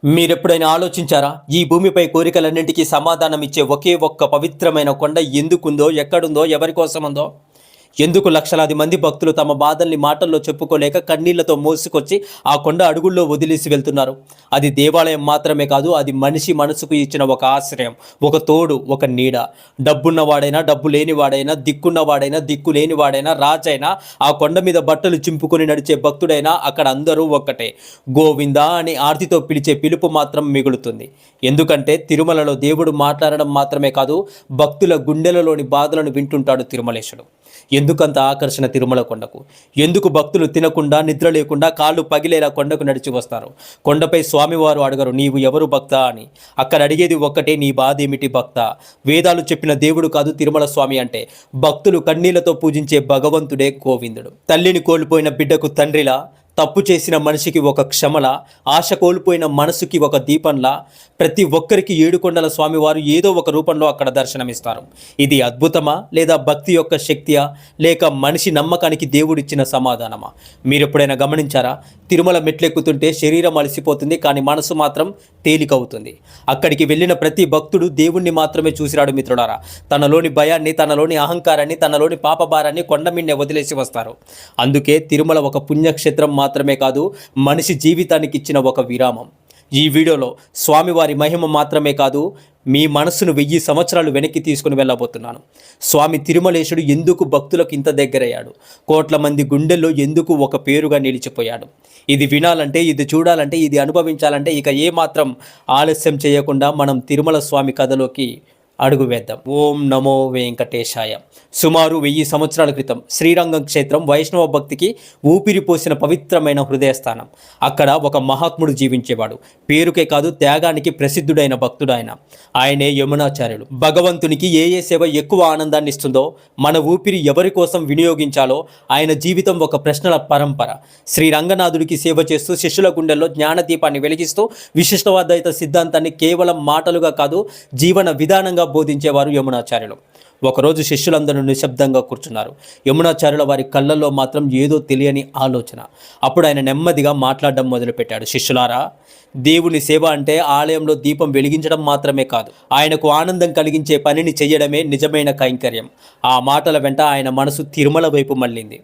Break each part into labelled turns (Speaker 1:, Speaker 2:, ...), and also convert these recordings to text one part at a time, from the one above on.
Speaker 1: మీరెప్పుడైనా ఆలోచించారా? ఈ భూమిపై కోరికలన్నింటికీ సమాధానం ఇచ్చే ఒకే ఒక్క పవిత్రమైన కొండ ఎందుకుందో, ఎక్కడుందో, ఎవరి కోసముందో? ఎందుకు లక్షలాది మంది భక్తులు తమ బాధల్ని మాటల్లో చెప్పుకోలేక కన్నీళ్లతో మోసుకొచ్చి ఆ కొండ అడుగుల్లో వదిలేసి వెళ్తున్నారు? అది దేవాలయం మాత్రమే కాదు, అది మనిషి మనసుకు ఇచ్చిన ఒక ఆశ్రయం, ఒక తోడు, ఒక నీడ. డబ్బున్నవాడైనా, డబ్బు లేనివాడైనా, దిక్కున్నవాడైనా, దిక్కు లేనివాడైనా, రాజైనా, ఆ కొండ మీద బట్టలు చింపుకొని నడిచే భక్తుడైనా అక్కడ అందరూ ఒక్కటే. గోవిందా అని ఆర్తితో పిలిచే పిలుపు మాత్రం మిగులుతుంది. ఎందుకంటే తిరుమలలో దేవుడు మాట్లాడడం మాత్రమే కాదు, భక్తుల గుండెలలోని బాధలను వింటుంటాడు తిరుమలేశుడు. ఎందుకంత ఆకర్షణ తిరుమల కొండకు? ఎందుకు భక్తులు తినకుండా, నిద్ర లేకుండా, కాళ్ళు పగిలేలా కొండకు నడిచి వస్తారు? కొండపై స్వామివారు అడగరు నీవు ఎవరు భక్త అని. అక్కడ అడిగేది ఒక్కటే, నీ బాధ ఏమిటి భక్త? వేదాలు చెప్పిన దేవుడు కాదు తిరుమల స్వామి అంటే. భక్తులు కన్నీళ్లతో పూజించే భగవంతుడే గోవిందుడు. తల్లిని కోల్పోయిన బిడ్డకు తండ్రిలా, తప్పు చేసిన మనిషికి ఒక క్షమల, ఆశ కోల్పోయిన మనసుకి ఒక దీపంలా ప్రతి ఒక్కరికి ఏడుకొండల స్వామివారు ఏదో ఒక రూపంలో అక్కడ దర్శనమిస్తారు. ఇది అద్భుతమా, లేదా భక్తి యొక్క శక్తియా, లేక మనిషి నమ్మకానికి దేవుడిచ్చిన సమాధానమా? మీరు ఎప్పుడైనా గమనించారా? తిరుమల మెట్లెక్కుతుంటే శరీరం అలసిపోతుంది, కానీ మనసు మాత్రం తేలికవుతుంది. అక్కడికి వెళ్ళిన ప్రతి భక్తుడు దేవుణ్ణి మాత్రమే చూసిరాడు మిత్రులారా. తనలోని భయాన్ని, తనలోని అహంకారాన్ని, తనలోని పాపభారాన్ని కొండ మీదనే వదిలేసి వస్తారు. అందుకే తిరుమల ఒక పుణ్యక్షేత్రం మాత్రమే కాదు, మనిషి జీవితానికి ఇచ్చిన ఒక విరామం. ఈ వీడియోలో స్వామివారి మహిమ మాత్రమే కాదు, మీ మనస్సును 1000 సంవత్సరాలు వెనక్కి తీసుకుని వెళ్ళబోతున్నాను. స్వామి తిరుమలేశుడు ఎందుకు భక్తులకు ఇంత దగ్గరయ్యాడు? కోట్ల మంది గుండెల్లో ఎందుకు ఒక పేరుగా నిలిచిపోయాడు? ఇది వినాలంటే, ఇది చూడాలంటే, ఇది అనుభవించాలంటే ఇక ఏమాత్రం ఆలస్యం చేయకుండా మనం తిరుమల స్వామి కథలోకి అడుగు వేద్దాం. ఓం నమో వెంకటేశాయ. సుమారు 1000 సంవత్సరాల క్రితం శ్రీరంగం క్షేత్రం వైష్ణవ భక్తికి ఊపిరిపోసిన పవిత్రమైన హృదయస్థానం. అక్కడ ఒక మహాత్ముడు జీవించేవాడు. పేరుకే కాదు, త్యాగానికి ప్రసిద్ధుడైన భక్తుడాయన. ఆయనే యమునాచార్యులు. భగవంతునికి ఏ సేవ ఎక్కువ ఆనందాన్ని ఇస్తుందో, మన ఊపిరి ఎవరి కోసం వినియోగించాలో ఆయన జీవితం ఒక ప్రశ్నల పరంపర. శ్రీరంగనాథుడికి సేవ చేస్తూ శిష్యుల గుండెల్లో జ్ఞానదీపాన్ని వెలిగిస్తూ విశిష్టవాద్వైత సిద్ధాంతాన్ని కేవలం మాటలుగా కాదు, జీవన విధానంగా బోధించేవారు యమునాచార్యులు. ఒకరోజు శిష్యులందరూ నిశ్శబ్దంగా కూర్చున్నారు. యమునాచార్యుల వారి కళ్ళల్లో మాత్రం ఏదో తెలియని ఆలోచన. అప్పుడు ఆయన నెమ్మదిగా మాట్లాడడం మొదలుపెట్టాడు. శిష్యులారా, దేవుని సేవ అంటే ఆలయంలో దీపం వెలిగించడం మాత్రమే కాదు, ఆయనకు ఆనందం కలిగించే పనిని చెయ్యడమే నిజమైన కైంకర్యం. ఆ మాటల వెంట ఆయన మనసు తిరుమల వైపు మళ్ళింది.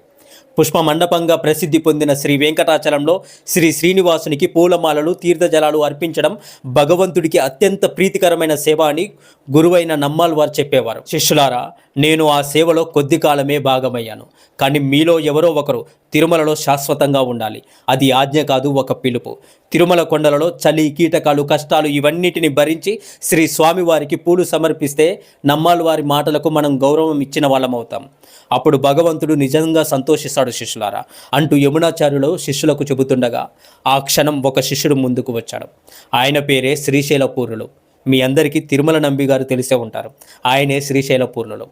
Speaker 1: పుష్ప మండపంగా ప్రసిద్ధి పొందిన శ్రీ వెంకటాచలంలో శ్రీ శ్రీనివాసునికి పూలమాలలు, తీర్థజలాలు అర్పించడం భగవంతుడికి అత్యంత ప్రీతికరమైన సేవ అని గురువైన నమ్మాల్ వారు చెప్పేవారు. శిష్యులారా, నేను ఆ సేవలో కొద్ది కాలమే భాగమయ్యాను. కానీ మీలో ఎవరో ఒకరు తిరుమలలో శాశ్వతంగా ఉండాలి. అది ఆజ్ఞ కాదు, ఒక పిలుపు. తిరుమల కొండలలో చలి, కీటకాలు, కష్టాలు ఇవన్నిటిని భరించి శ్రీ స్వామివారికి పూలు సమర్పిస్తే నమ్మాల్ వారి మాటలకు మనం గౌరవం ఇచ్చిన వాళ్ళం అవుతాం. అప్పుడు భగవంతుడు నిజంగా సంతోషిస్తాడు శిష్యులారా అంటూ యమునాచార్యులు శిష్యులకు చెబుతుండగా ఆ క్షణం ఒక శిష్యుడు ముందుకు వచ్చాడు. ఆయన పేరే శ్రీశైలపూర్ణులు. మీ అందరికీ తిరుమల నంబి గారు తెలిసే ఉంటారు. ఆయనే శ్రీశైలపూర్ణులు.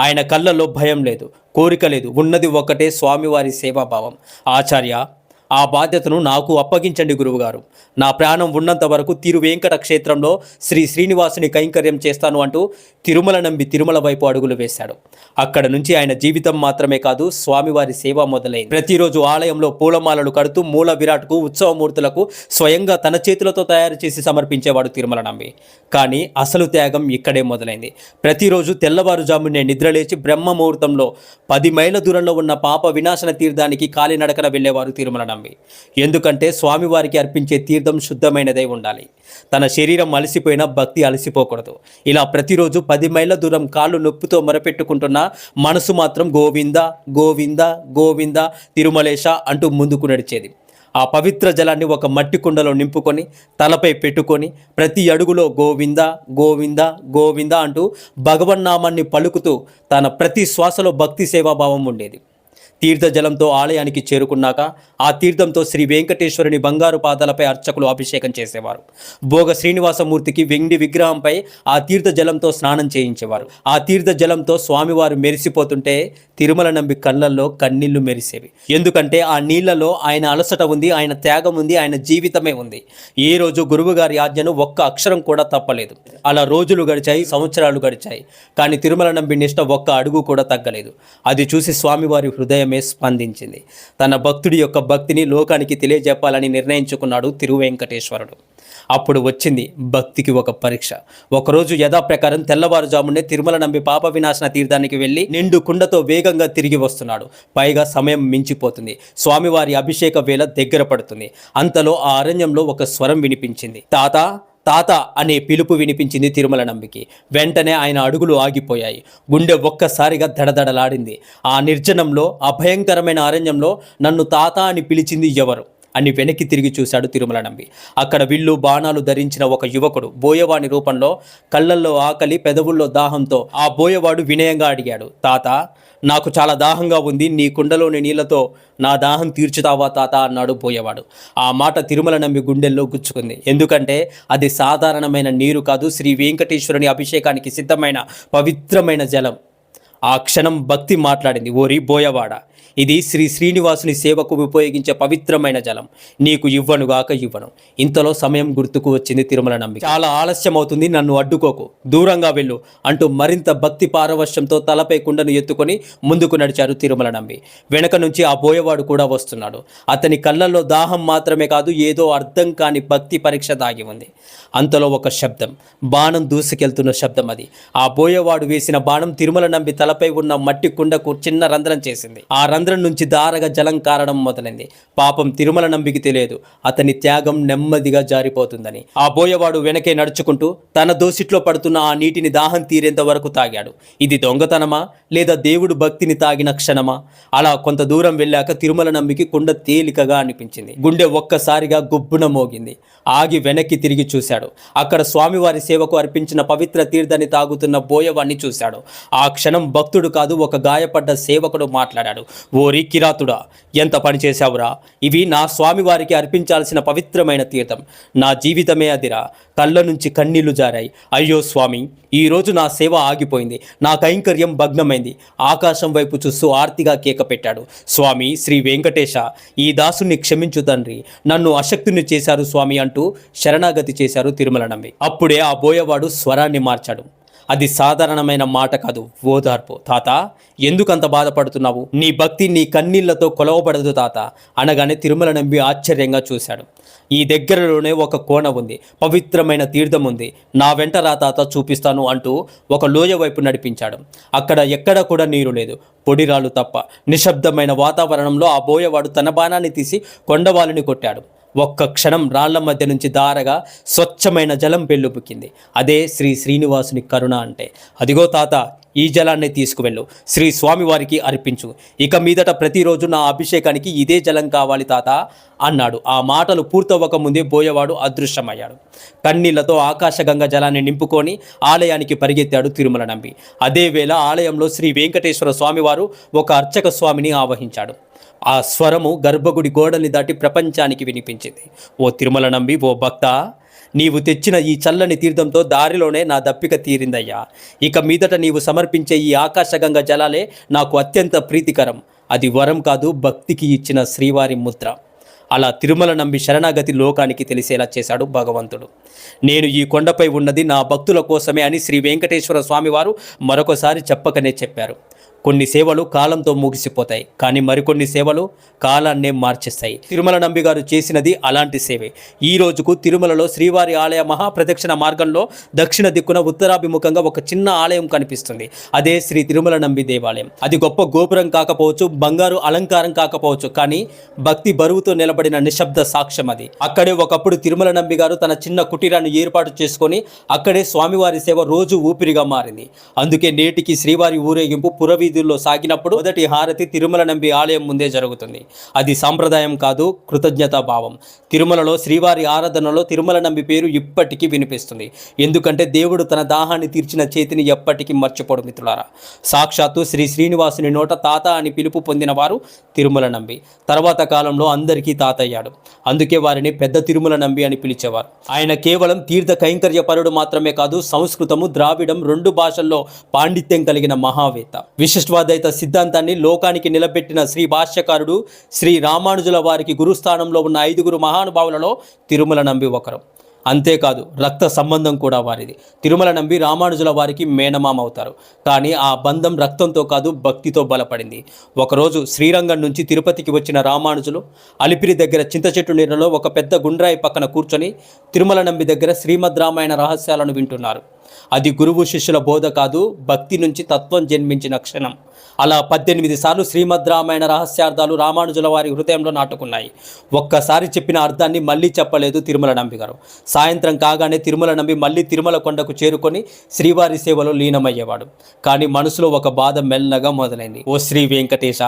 Speaker 1: ఆయన కళ్ళల్లో భయం లేదు, కోరిక లేదు, ఉన్నది ఒకటే, స్వామివారి సేవాభావం. ఆచార్య, ఆ బాధ్యతను నాకు అప్పగించండి గురువుగారు. నా ప్రాణం ఉన్నంత వరకు తిరువేంకట క్షేత్రంలో శ్రీ శ్రీనివాసుని కైంకర్యం చేస్తాను అంటూ తిరుమల నంబి తిరుమల వైపు అడుగులు వేశాడు. అక్కడ నుంచి ఆయన జీవితం మాత్రమే కాదు, స్వామివారి సేవ మొదలైంది. ప్రతిరోజు ఆలయంలో పూలమాలలు కడుతూ మూల విరాట్కు, ఉత్సవమూర్తులకు స్వయంగా తన చేతులతో తయారు చేసి సమర్పించేవాడు తిరుమల నంబి. కానీ అసలు త్యాగం ఇక్కడే మొదలైంది. ప్రతిరోజు తెల్లవారుజామునే నిద్రలేచి బ్రహ్మ ముహూర్తంలో 10 మైళ్ళ దూరంలో ఉన్న పాప వినాశన తీర్థానికి కాలినడకన వెళ్ళేవారు తిరుమల నంబి. ఎందుకంటే స్వామివారికి అర్పించే తీర్థం శుద్ధమైనదై ఉండాలి. తన శరీరం అలసిపోయినా భక్తి అలసిపోకూడదు. ఇలా ప్రతిరోజు 10 మైళ్ళ దూరం కాళ్ళు నొప్పితో మొరపెట్టుకుంటున్న మనసు మాత్రం గోవింద గోవింద గోవింద తిరుమలేశ అంటూ ముందుకు నడిచేది. ఆ పవిత్ర జలాన్ని ఒక మట్టి కుండలో నింపుకొని తలపై పెట్టుకొని ప్రతి అడుగులో గోవింద గోవింద గోవింద అంటూ భగవన్నామాన్ని పలుకుతూ తన ప్రతి శ్వాసలో భక్తి సేవాభావం ఉండేది. తీర్థజలంతో ఆలయానికి చేరుకున్నాక ఆ తీర్థంతో శ్రీ వెంకటేశ్వరుని బంగారు పాదాలపై అర్చకులు అభిషేకం చేసేవారు. భోగ శ్రీనివాసమూర్తికి వెండి విగ్రహంపై ఆ తీర్థజలంతో స్నానం చేయించేవారు. ఆ తీర్థజలంతో స్వామివారు మెరిసిపోతుంటే తిరుమల నంబి కళ్ళల్లో కన్నీళ్లు మెరిసేవి. ఎందుకంటే ఆ నీళ్లలో ఆయన అలసట ఉంది, ఆయన త్యాగం ఉంది, ఆయన జీవితమే ఉంది. ఏ రోజు గురువుగారి ఆజ్ఞను ఒక్క అక్షరం కూడా తప్పలేదు. అలా రోజులు గడిచాయి, సంవత్సరాలు గడిచాయి. కానీ తిరుమల నంబి నిష్ట ఒక్క అడుగు కూడా తగ్గలేదు. అది చూసి స్వామివారి హృదయం స్పందించింది. తన భక్తుడి యొక్క భక్తిని లోకానికి తెలియజెప్పాలని నిర్ణయించుకున్నాడు తిరువెంకటేశ్వరుడు. అప్పుడు వచ్చింది భక్తికి ఒక పరీక్ష. ఒకరోజు యథాప్రకారం తెల్లవారుజామునే తిరుమల నంబి పాప వినాశన తీర్థానికి వెళ్ళి నిండు కుండతో వేగంగా తిరిగి వస్తున్నాడు. పైగా సమయం మించిపోతుంది. స్వామివారి అభిషేక వేళ దగ్గర పడుతుంది. అంతలో ఆ అరణ్యంలో ఒక స్వరం వినిపించింది. తాత తాత అనే పిలుపు వినిపించింది తిరుమల నంబికి. వెంటనే ఆయన అడుగులు ఆగిపోయాయి. గుండె ఒక్కసారిగా దడదడలాడింది. ఆ నిర్జనంలో, ఆ భయంకరమైన అరణ్యంలో నన్ను తాత అని పిలిచింది ఎవరు అని వెనక్కి తిరిగి చూశాడు తిరుమల నంబి. అక్కడ విల్లు బాణాలు ధరించిన ఒక యువకుడు బోయవాని రూపంలో, కళ్ళల్లో ఆకలి, పెదవుల్లో దాహంతో ఆ బోయవాడు వినయంగా అడిగాడు, తాత నాకు చాలా దాహంగా ఉంది, నీ కుండలోని నీళ్లతో నా దాహం తీర్చుతావా తాత అన్నాడు బోయవాడు. ఆ మాట తిరుమల నంబి గుండెల్లో గుచ్చుకుంది. ఎందుకంటే అది సాధారణమైన నీరు కాదు, శ్రీ వెంకటేశ్వరుని అభిషేకానికి సిద్ధమైన పవిత్రమైన జలం. ఆ క్షణం భక్తి మాట్లాడింది, ఓరి బోయవాడ, ఇది శ్రీ శ్రీనివాసుని సేవకు ఉపయోగించే పవిత్రమైన జలం, నీకు ఇవ్వనుగాక ఇవ్వను. ఇంతలో సమయం గుర్తుకు వచ్చింది తిరుమల నంబి. చాలా ఆలస్యం అవుతుంది, నన్ను అడ్డుకోకు, దూరంగా వెళ్ళు అంటూ మరింత భక్తి పారవశ్యంతో తలపై కుండను ఎత్తుకొని ముందుకు నడిచారు తిరుమల నంబి. వెనక నుంచి ఆ బోయవాడు కూడా వస్తున్నాడు. అతని కళ్ళల్లో దాహం మాత్రమే కాదు, ఏదో అర్థం కాని భక్తి పరీక్ష దాగి ఉంది. అంతలో ఒక శబ్దం, బాణం దూసుకెళ్తున్న శబ్దం అది. ఆ బోయవాడు వేసిన బాణం తిరుమల నంబి తలపై ఉన్న మట్టి కుండకు చిన్న రంధ్రం చేసింది. ఆ రంధ్రం నుంచి దారగా జలం కారడం మొదలైంది. పాపం తిరుమల నంబికి తెలియదు అతని త్యాగం నెమ్మదిగా జారిపోతుందని. ఆ బోయవాడు వెనకే నడుచుకుంటూ తన దోసిట్లో పడుతున్న ఆ నీటిని దాహం తీరేంత వరకు తాగాడు. ఇది దొంగతనమా లేదా దేవుడు భక్తిని తాగిన క్షణమా? అలా కొంత దూరం వెళ్ళాక తిరుమల నంబికి కుండ తేలికగా అనిపించింది. గుండె ఒక్కసారిగా గుబ్బున మోగింది. ఆగి వెనక్కి తిరిగి చూశాడు. అక్కడ స్వామివారి సేవకు అర్పించిన పవిత్ర తీర్థాన్ని తాగుతున్న బోయవాణ్ణి చూశాడు. ఆ క్షణం భక్తుడు కాదు, ఒక గాయపడ్డ సేవకుడు మాట్లాడాడు. ఓరి కిరాతుడా, ఎంత పని చేశావురా? ఇవి నా స్వామివారికి అర్పించాల్సిన పవిత్రమైన తీర్థం. నా జీవితమే అదిరా. కళ్ళ నుంచి కన్నీళ్లు జారాయి. అయ్యో స్వామి, ఈరోజు నా సేవ ఆగిపోయింది, నా కైంకర్యం భగ్నమైంది. ఆకాశం వైపు చూస్తూ ఆర్తిగా కేక పెట్టాడు. స్వామి శ్రీ వెంకటేశ, ఈ దాసుని క్షమించు తండ్రి, నన్ను అశక్తుని చేశారు స్వామి అంటూ శరణాగతి చేశారు తిరుమల నంబి. అప్పుడే ఆ బోయవాడు స్వరాన్ని మార్చాడు. అది సాధారణమైన మాట కాదు, ఓదార్పు. తాత, ఎందుకంత బాధపడుతున్నావు? నీ భక్తి నీ కన్నీళ్లతో కొలవబడదు తాత అనగానే తిరుమల నంబి ఆశ్చర్యంగా చూశాడు. ఈ దగ్గరలోనే ఒక కోన ఉంది, పవిత్రమైన తీర్థం ఉంది, నా వెంట రా తాత చూపిస్తాను అంటూ ఒక లోయ వైపు నడిపించాడు. అక్కడ ఎక్కడ కూడా నీరు లేదు, పొడిరాలు తప్ప. నిశ్శబ్దమైన వాతావరణంలో ఆ బోయవాడు తన బాణాన్ని తీసి కొండవాలిని కొట్టాడు. ఒక్క క్షణం రాళ్ల మధ్య నుంచి దారగా స్వచ్ఛమైన జలం పెళ్ళుపుకింది. అదే శ్రీ శ్రీనివాసుని కరుణ అంటే. అదిగో తాత, ఈ జలాన్ని తీసుకువెళ్ళు, శ్రీ స్వామివారికి అర్పించు. ఇక మీదట ప్రతిరోజు నా అభిషేకానికి ఇదే జలం కావాలి తాత అన్నాడు. ఆ మాటలు పూర్తవ్వక ముందే బోయవాడు అదృశ్యమయ్యాడు. కన్నీళ్లతో ఆకాశగంగా జలాన్ని నింపుకొని ఆలయానికి పరిగెత్తాడు తిరుమల నంబి. అదే వేళ ఆలయంలో శ్రీ వెంకటేశ్వర స్వామివారు ఒక అర్చక స్వామిని ఆవహించాడు. ఆ స్వరము గర్భగుడి గోడల్ని దాటి ప్రపంచానికి వినిపించింది. ఓ తిరుమల నంబి, ఓ భక్త, నీవు తెచ్చిన ఈ చల్లని తీర్థంతో దారిలోనే నా దప్పిక తీరిందయ్యా. ఇక మీదట నీవు సమర్పించే ఈ ఆకాశగంగా జలాలే నాకు అత్యంత ప్రీతికరం. అది వరం కాదు, భక్తికి ఇచ్చిన శ్రీవారి ముద్ర. అలా తిరుమల నంబి శరణాగతి లోకానికి తెలిసేలా చేశాడు భగవంతుడు. నేను ఈ కొండపై ఉన్నది నా భక్తుల కోసమే అని శ్రీ వెంకటేశ్వర స్వామివారు మరొకసారి చెప్పకనే చెప్పారు. కొన్ని సేవలు కాలంతో ముగిసిపోతాయి, కానీ మరికొన్ని సేవలు కాలాన్నే మార్చేస్తాయి. తిరుమల నంబి గారు చేసినది అలాంటి సేవే. ఈ రోజుకు తిరుమలలో శ్రీవారి ఆలయ మహాప్రదక్షిణ మార్గంలో దక్షిణ దిక్కున ఉత్తరాభిముఖంగా ఒక చిన్న ఆలయం కనిపిస్తుంది. అదే శ్రీ తిరుమల నంబి దేవాలయం. అది గొప్ప గోపురం కాకపోవచ్చు, బంగారు అలంకారం కాకపోవచ్చు, కానీ భక్తి బరువుతో నిలబడిన నిశ్శబ్ద సాక్ష్యం అది. అక్కడే ఒకప్పుడు తిరుమల నంబి గారు తన చిన్న కుటీరాన్ని ఏర్పాటు చేసుకొని అక్కడే స్వామివారి సేవ రోజు ఊపిరిగా మారింది. అందుకే నేటికి శ్రీవారి ఊరేగింపు పురవీధుల్లో సాగినప్పుడు మొదటి హారతి తిరుమల నంబి ఆలయం ముందే జరుగుతుంది. అది సాంప్రదాయం కాదు, కృతజ్ఞతా భావం. తిరుమలలో శ్రీవారి ఆరాధనలో తిరుమల నంబి పేరు ఇప్పటికీ వినిపిస్తుంది. ఎందుకంటే దేవుడు తన దాహాన్ని తీర్చిన చేతిని ఎప్పటికీ మర్చిపోడు మిత్రులారా. సాక్షాత్తు శ్రీ శ్రీనివాసుని నోట తాత అని పిలుపు పొందిన వారు తిరుమల నంబి. తర్వాత కాలంలో అందరికీ తాత అయ్యాడు. అందుకే వారిని పెద్ద తిరుమల నంబి అని పిలిచేవారు. ఆయన కేవలం తీర్థ కైంకర్య పరుడు మాత్రమే కాదు, సంస్కృతము ద్రావిడం రెండు భాషల్లో పాండిత్యం కలిగిన మహావేత్త. విశిష్టాద్వైత సిద్ధాంతాన్ని లోకానికి నిలబెట్టిన శ్రీ భాష్యకారుడు శ్రీ రామానుజుల వారికి గురుస్థానంలో ఉన్న 5 మహానుభావులలో తిరుమల నంబి ఒకరు. అంతేకాదు రక్త సంబంధం కూడా వారిది. తిరుమల నంబి రామానుజుల వారికి మేనమామ అవుతారు. కానీ ఆ బంధం రక్తంతో కాదు, భక్తితో బలపడింది. ఒకరోజు శ్రీరంగం నుంచి తిరుపతికి వచ్చిన రామానుజులు అలిపిరి దగ్గర చింత చెట్టు నీళ్ళలో ఒక పెద్ద గుండ్రాయి పక్కన కూర్చొని తిరుమల నంబి దగ్గర శ్రీమద్ రామాయణ రహస్యాలను వింటున్నారు. అది గురువు శిష్యుల బోధ కాదు, భక్తి నుంచి తత్వం జన్మించిన క్షణం. అలా 18 సార్లు శ్రీమద్ రామాయణ రహస్యార్థాలు రామానుజుల వారి హృదయంలో నాటుకున్నాయి. ఒక్కసారి చెప్పిన అర్థాన్ని మళ్ళీ చెప్పలేదు తిరుమల నంబి గారు. సాయంత్రం కాగానే తిరుమల నంబి మళ్ళీ తిరుమల కొండకు చేరుకొని శ్రీవారి సేవలో లీనమయ్యేవాడు. కానీ మనసులో ఒక బాధ మెల్లగా మొదలైంది. ఓ శ్రీ వెంకటేశ,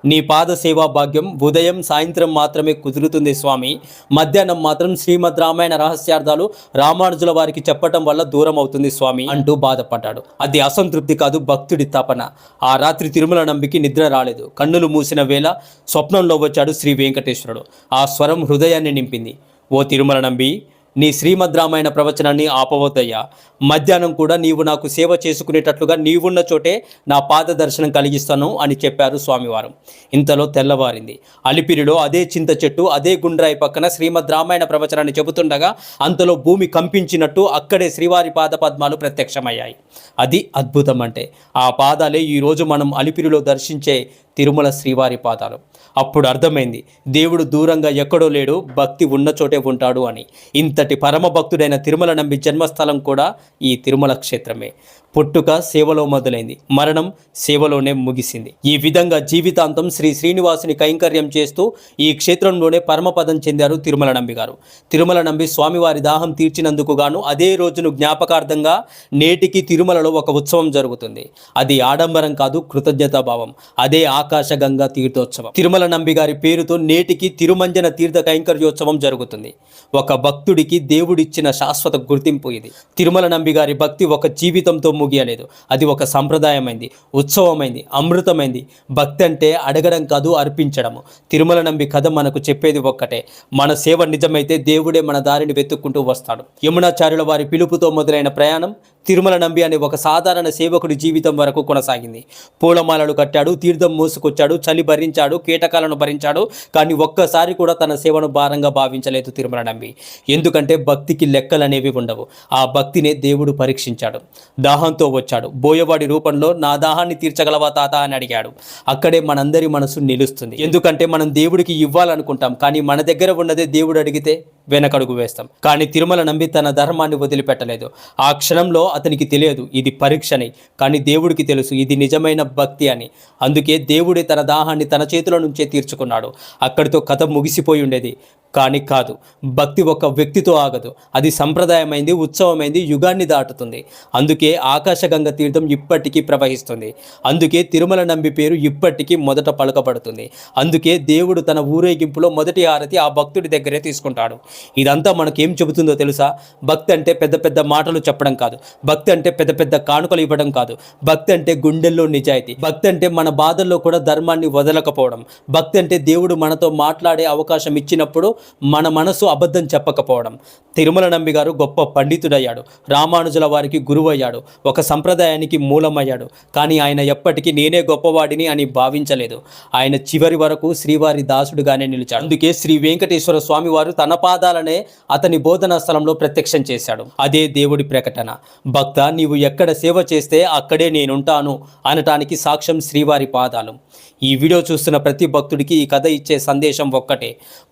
Speaker 1: నీ పాద సేవా భాగ్యం ఉదయం సాయంత్రం మాత్రమే కుదురుతుంది స్వామి. మధ్యాహ్నం మాత్రం శ్రీమద్ రామాయణ రహస్యార్థాలు రామానుజుల వారికి చెప్పటం వల్ల దూరం అవుతుంది స్వామి అంటూ బాధపడ్డాడు. అది అసంతృప్తి కాదు, భక్తుడి తపన. ఆ రాత్రి తిరుమల నంబికి నిద్ర రాలేదు. కన్నులు మూసిన వేళ స్వప్నంలో వచ్చాడు శ్రీ వెంకటేశ్వరుడు. ఆ స్వరం హృదయాన్ని నింపింది. ఓ తిరుమల నంబి, నీ శ్రీమద్ రామాయణ ప్రవచనాన్ని ఆపవద్దయ్యా. మధ్యాహ్నం కూడా నీవు నాకు సేవ చేసుకునేటట్లుగా నీవున్న చోటే నా పాద దర్శనం కలిగిస్తాను అని చెప్పారు స్వామివారు. ఇంతలో తెల్లవారింది. అలిపిరిలో అదే చింత చెట్టు, అదే గుండ్రాయి పక్కన శ్రీమద్ రామాయణ ప్రవచనాన్ని చెబుతుండగా అంతలో భూమి కంపించినట్టు అక్కడే శ్రీవారి పాద పద్మాలు ప్రత్యక్షమయ్యాయి. అది అద్భుతం అంటే. ఆ పాదాలే ఈరోజు మనం అలిపిరిలో దర్శించే తిరుమల శ్రీవారి పాదాలు. అప్పుడు అర్థమైంది, దేవుడు దూరంగా ఎక్కడో లేడు, భక్తి ఉన్న చోటే ఉంటాడు అని. ఇంతటి పరమ భక్తుడైన తిరుమల నంబి జన్మస్థలం కూడా ఈ తిరుమల క్షేత్రమే. పుట్టుక సేవలో మొదలైంది, మరణం సేవలోనే ముగిసింది. ఈ విధంగా జీవితాంతం శ్రీ శ్రీనివాసుని కైంకర్యం చేస్తూ ఈ క్షేత్రంలోనే పరమపదం చెందారు తిరుమల నంబి గారు. తిరుమల నంబి స్వామివారి దాహం తీర్చినందుకు గాను అదే రోజును జ్ఞాపకార్థంగా నేటికి తిరుమలలో ఒక ఉత్సవం జరుగుతుంది. అది ఆడంబరం కాదు, కృతజ్ఞతాభావం. అదే ఆకాశగంగా తీర్థోత్సవం. తిరుమల నంబి గారి పేరుతో నేటికి తిరుమంజన తీర్థ కైంకర్యోత్సవం జరుగుతుంది. ఒక భక్తుడికి దేవుడిచ్చిన శాశ్వత గుర్తింపు ఇది. తిరుమల నంబి గారి భక్తి ఒక జీవితంతో ముగియలేదు. అది ఒక సంప్రదాయమైంది, ఉత్సవమైంది, అమృతమైంది. భక్తి అంటే అడగడం కాదు, అర్పించడము. తిరుమల నంబి కథ మనకు చెప్పేది ఒక్కటే, మన సేవ నిజమైతే దేవుడే మన దారిని వెతుక్కుంటూ వస్తాడు. యమునాచార్యుల వారి పిలుపుతో మొదలైన ప్రయాణం తిరుమల నంబి అనే ఒక సాధారణ సేవకుడి జీవితం వరకు కొనసాగింది. పూలమాలలు కట్టాడు, తీర్థం మోసుకొచ్చాడు, చలి భరించాడు, కీటకాలను భరించాడు. కానీ ఒక్కసారి కూడా తన సేవను భారంగా భావించలేదు తిరుమల నంబి. ఎందుకంటే భక్తికి లెక్కలనేవి ఉండవు. ఆ భక్తినే దేవుడు పరీక్షించాడు. దాహంతో వచ్చాడు. బోయవాడి రూపంలో నా దాహాన్ని తీర్చగలవా తాత అని అడిగాడు. అక్కడే మనందరి మనసు నిలుస్తుంది. ఎందుకంటే మనం దేవుడికి ఇవ్వాలనుకుంటాం, కానీ మన దగ్గర ఉన్నదే దేవుడు అడిగితే వెనకడుగు వేస్తాం. కానీ తిరుమల నంబి తన ధర్మాన్ని వదిలిపెట్టలేదు. ఆ క్షణంలో అతనికి తెలియదు ఇది పరీక్షని, కానీ దేవుడికి తెలుసు ఇది నిజమైన భక్తి అని. అందుకే దేవుడే తన దాహాన్ని తన చేతుల నుంచే తీర్చుకున్నాడు. అక్కడితో కథ ముగిసిపోయి ఉండేది. కానీ కాదు, భక్తి ఒక వ్యక్తితో ఆగదు. అది సంప్రదాయమైంది, ఉత్సవమైంది, యుగాన్ని దాటుతుంది. అందుకే ఆకాశగంగ తీర్థం ఇప్పటికీ ప్రవహిస్తుంది. అందుకే తిరుమల నంబి పేరు ఇప్పటికీ మొదట పలకబడుతుంది. అందుకే దేవుడు తన ఊరేగింపులో మొదటి హారతి ఆ భక్తుడి దగ్గరే తీసుకుంటాడు. ఇదంతా మనకేం చెబుతుందో తెలుసా? భక్తి అంటే పెద్ద పెద్ద మాటలు చెప్పడం కాదు. భక్తి అంటే పెద్ద పెద్ద కానుకలు ఇవ్వడం కాదు. భక్తి అంటే గుండెల్లో నిజాయితీ. భక్తి అంటే మన బాధల్లో కూడా ధర్మాన్ని వదలకపోవడం. భక్తి అంటే దేవుడు మనతో మాట్లాడే అవకాశం ఇచ్చినప్పుడు మన మనసు అబద్ధం చెప్పకపోవడం. తిరుమల నంబి గారు గొప్ప పండితుడయ్యాడు, రామానుజుల వారికి గురువయ్యాడు, ఒక సంప్రదాయానికి మూలమయ్యాడు. కానీ ఆయన ఎప్పటికీ నేనే గొప్పవాడిని అని భావించలేదు. ఆయన చివరి వరకు శ్రీవారి దాసుడుగానే నిలిచాడు. అందుకే శ్రీ వెంకటేశ్వర స్వామి వారు తన పాదాలనే అతని బోధనా స్థలంలో ప్రత్యక్షం చేశాడు. అదే దేవుడి ప్రకటన. భక్త, నీవు ఎక్కడ సేవ చేస్తే అక్కడే నేనుంటాను అనటానికి సాక్ష్యం శ్రీవారి పాదాలు. ఈ వీడియో చూస్తున్న ప్రతి భక్తుడికి ఈ కథ ఇచ్చే సందేశం ఒక్కటే,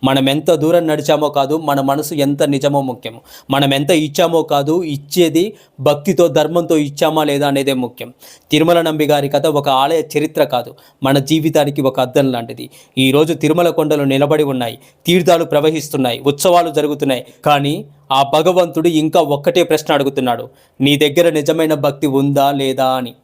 Speaker 1: మనం ఎంత దూరం నడిచామో కాదు, మన మనసు ఎంత నిజమో ముఖ్యం. మనం ఎంత ఇచ్చామో కాదు, ఇచ్చేది భక్తితో ధర్మంతో ఇచ్చామా లేదా అనేదే ముఖ్యం. తిరుమల నంబి గారి కథ ఒక ఆలయ చరిత్ర కాదు, మన జీవితానికి ఒక అద్దం లాంటిది. ఈరోజు తిరుమల కొండలు నిలబడి ఉన్నాయి, తీర్థాలు ప్రవహిస్తున్నాయి, ఉత్సవాలు జరుగుతున్నాయి. కానీ ఆ భగవంతుడు ఇంకా ఒక్కటే ప్రశ్న అడుగుతున్నాడు, నీ దగ్గర నిజమైన భక్తి ఉందా లేదా అని.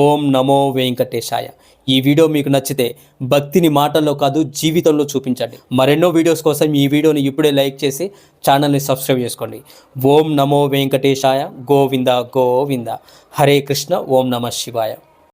Speaker 1: ఓం నమో వెంకటేశాయ. ఈ వీడియో మీకు నచ్చితే భక్తిని మాటల్లో కాదు, జీవితంలో చూపించండి. మరెన్నో వీడియోస్ కోసం ఈ వీడియోని ఇప్పుడే లైక్ చేసి ఛానల్ని సబ్స్క్రైబ్ చేసుకోండి. ఓం నమో వెంకటేశాయ. గోవింద గోవింద. హరే కృష్ణ. ఓం నమః శివాయ.